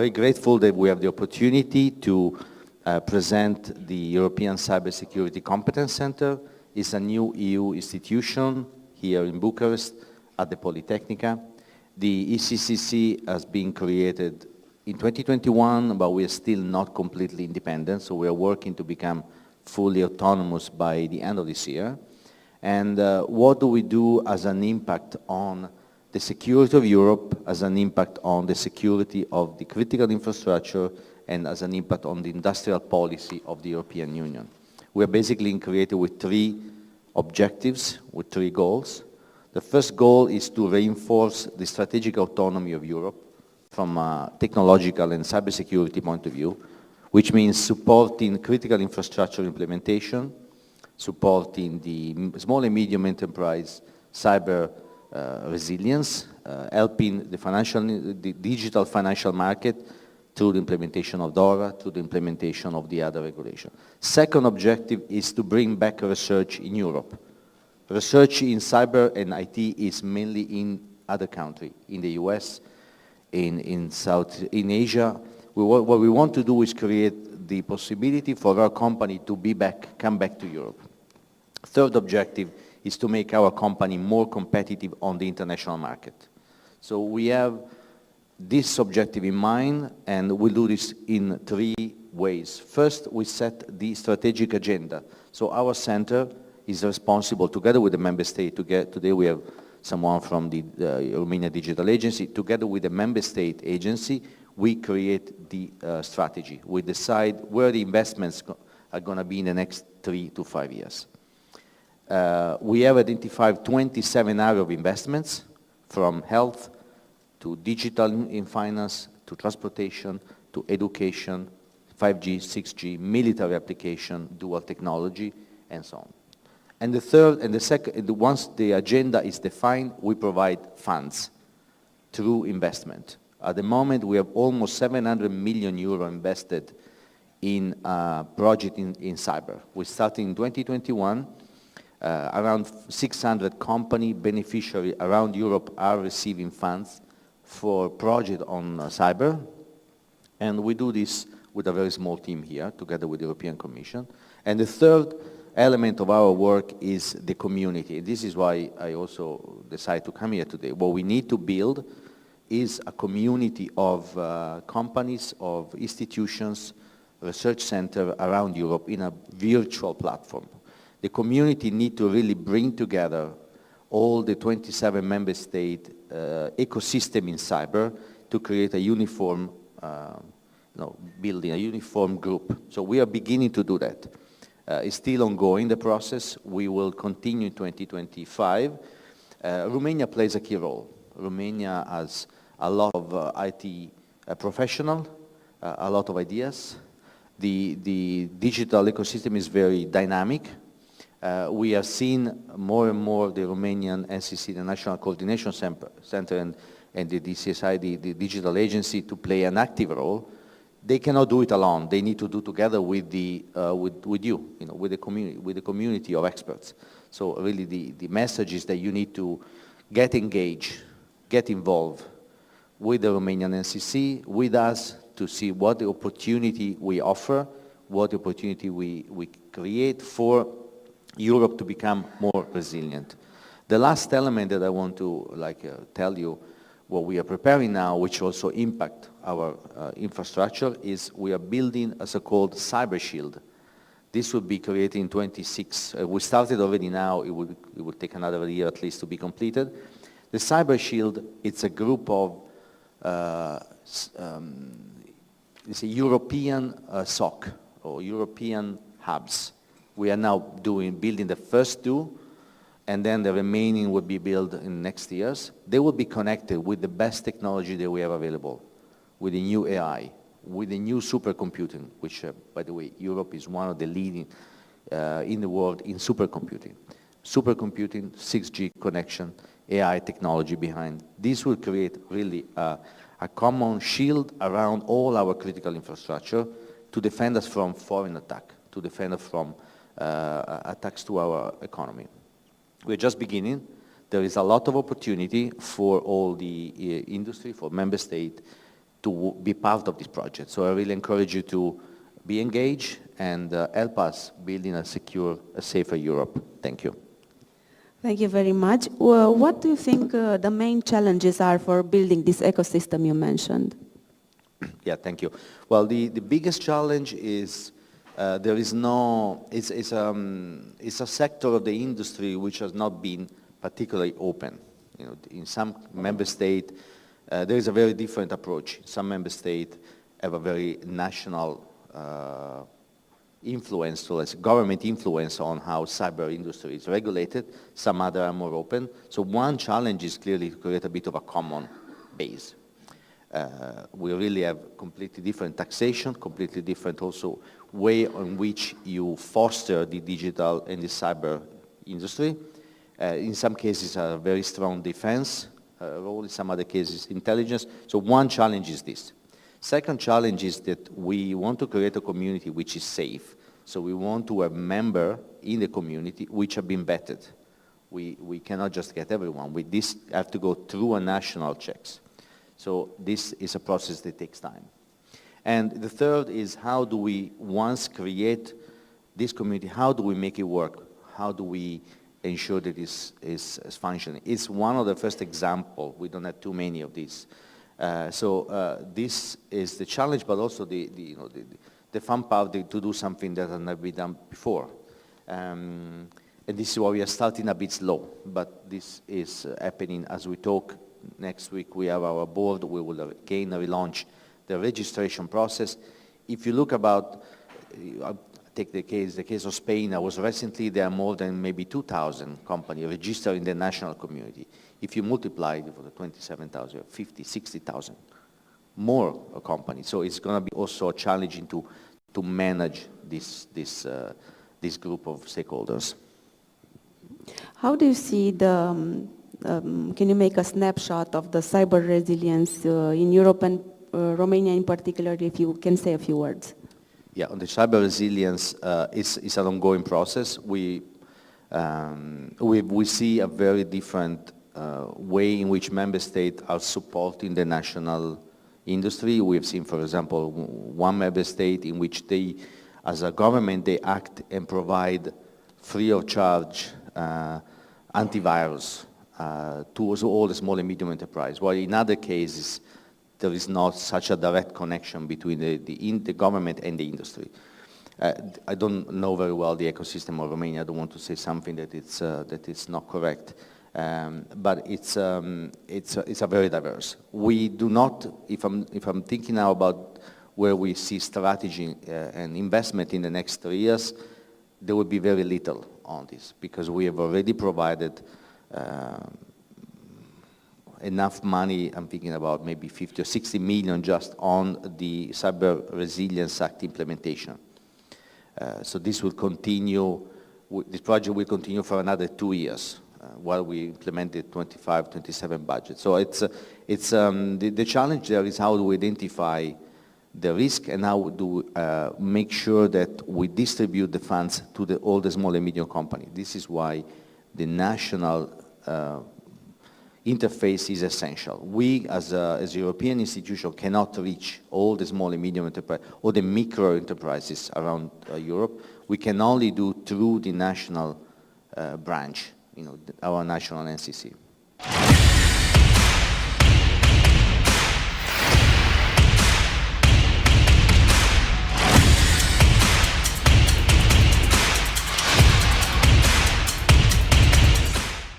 very grateful that we have the opportunity to present the European Cybersecurity Competence Center. It's a new EU institution here in Bucharest at the Polytechnica. The ECCC has been created in 2021, but we are still not completely independent, so we are working to become fully autonomous by the end of this year. And what do we do as an impact on the security of Europe, as an impact on the security of the critical infrastructure, and as an impact on the industrial policy of the European Union? We are basically created with three objectives, with three goals. The first goal is to reinforce the strategic autonomy of Europe from a technological and cybersecurity point of view, which means supporting critical infrastructure implementation, supporting the small and medium enterprise cyber resilience, helping the digital financial market through the implementation of DORA, through the implementation of the other regulation. Second objective is to bring back research in Europe. Research in cyber and IT is mainly in other countries, in the US, in Asia. What we want to do is create the possibility for our company to come back to Europe. Third objective is to make our company more competitive on the international market. So we have this objective in mind, and we'll do this in three ways. First, we set the strategic agenda. So our center is responsible, together with the member state, today we have someone from the Romania Digital Agency, together with the member state agency, we create the strategy. We decide where the investments are going to be in the next 3 to 5 years. We have identified 27 areas of investments, from health to digital in finance, to transportation, to education, 5G, 6G, military application, dual technology, and so on. And the third and the second, once the agenda is defined, we provide funds through investment. At the moment, we have almost 700 million euro invested in a project in cyber. We started in 2021. Around 600 company beneficiaries around Europe are receiving funds for project on cyber. And we do this with a very small team here, together with the European Commission. And the third element of our work is the community. This is why I also decided to come here today. What we need to build is a community of companies, of institutions, research centers around Europe in a virtual platform. The community need to really bring together all the 27 member state ecosystem in cyber to create a uniform building, a uniform group. So we are beginning to do that. It's still ongoing, the process. We will continue in 2025. Romania plays a key role. Romania has a lot of IT professionals, a lot of ideas. The digital ecosystem is very dynamic. We have seen more and more the Romanian NCC, the National Coordination Center, and the DCSI, the digital agency, to play an active role. They cannot do it alone. They need to do together with with you, with the community of experts. So really, the message is that you need to get engaged, get involved with the Romanian NCC, with us, to see what the opportunity we offer, what the opportunity we create for Europe to become more resilient. The last element that I want to tell you, what we are preparing now, which also impact our infrastructure, is we are building a so-called cyber shield. This will be created in 26. We started already now. It would take another year at least to be completed. The cyber shield, it's a group of it's a European SOC, or European hubs. We are now building the first two, and then the remaining will be built in next years. They will be connected with the best technology that we have available, with the new AI, with the new supercomputing, which, by the way, Europe is one of the leading in the world in supercomputing. Supercomputing, 6G connection, AI technology behind. This will create really a common shield around all our critical infrastructure to defend us from foreign attack, to defend us from attacks to our economy. We're just beginning. There is a lot of opportunity for all the industry, for member state, to be part of this project. So I really encourage you to be engaged and help us building a secure, a safer Europe. Thank you. Thank you very much. What do you think the main challenges are for building this ecosystem you mentioned? Yeah, thank you. Well, the biggest challenge is there is no, it's a sector of the industry which has not been particularly open. You know, in some member state, there is a very different approach. Some member states have a very national influence, so let's government influence on how cyber industry is regulated. Some other are more open. So one challenge is clearly to create a bit of a common base. We really have completely different taxation, completely different also way in which you foster the digital and the cyber industry. In some cases, a very strong defense role, in some other cases, intelligence. So one challenge is this. Second challenge is that we want to create a community which is safe. So we want to have members in the community which have been vetted. We cannot just get everyone. We have to go through a national checks. So this is a process that takes time. And the third is how do we, once create this community, how do we make it work? How do we ensure that it is functioning? It's one of the first examples. We don't have too many of these. This is the challenge, but also the fun part to do something that has never been done before. And this is why we are starting a bit slow, but this is happening as we talk. Next week we have our board. We will again relaunch the registration process. If you look about, I'll take the case of Spain. I was recently, there are more than maybe 2,000 companies registered in the national community. If you multiply it for the 27,000, 50, 60,000 more companies. So it's going to be also challenging to manage this group of stakeholders. How do you see the, can you make a snapshot of the cyber resilience in Europe and Romania in particular, if you can say a few words? Yeah, on the cyber resilience, it's an ongoing process. We see a very different way in which member states are supporting the national industry. We've seen, for example, one member state in which they, as a government, they act and provide free of charge antivirus to all the small and medium enterprise, while in other cases, there is not such a direct connection between the government and the industry. I don't know very well the ecosystem of Romania. I don't want to say something that it's not correct. But it's a very diverse. We do not, if I'm thinking now about where we see strategy and investment in the next 3 years, there will be very little on this because we have already provided enough money. I'm thinking about maybe 50 or 60 million just on the Cyber Resilience Act implementation. So this will continue, this project will continue for another 2 years. While we implemented 25-27 budget. So the challenge there is how do we identify the risk and how do make sure that we distribute the funds to all the small and medium companies. This is why the national interface is essential. We as a European institution cannot reach all the small and medium enterprises or the micro enterprises around Europe. We can only do through the national branch. Our national NCC.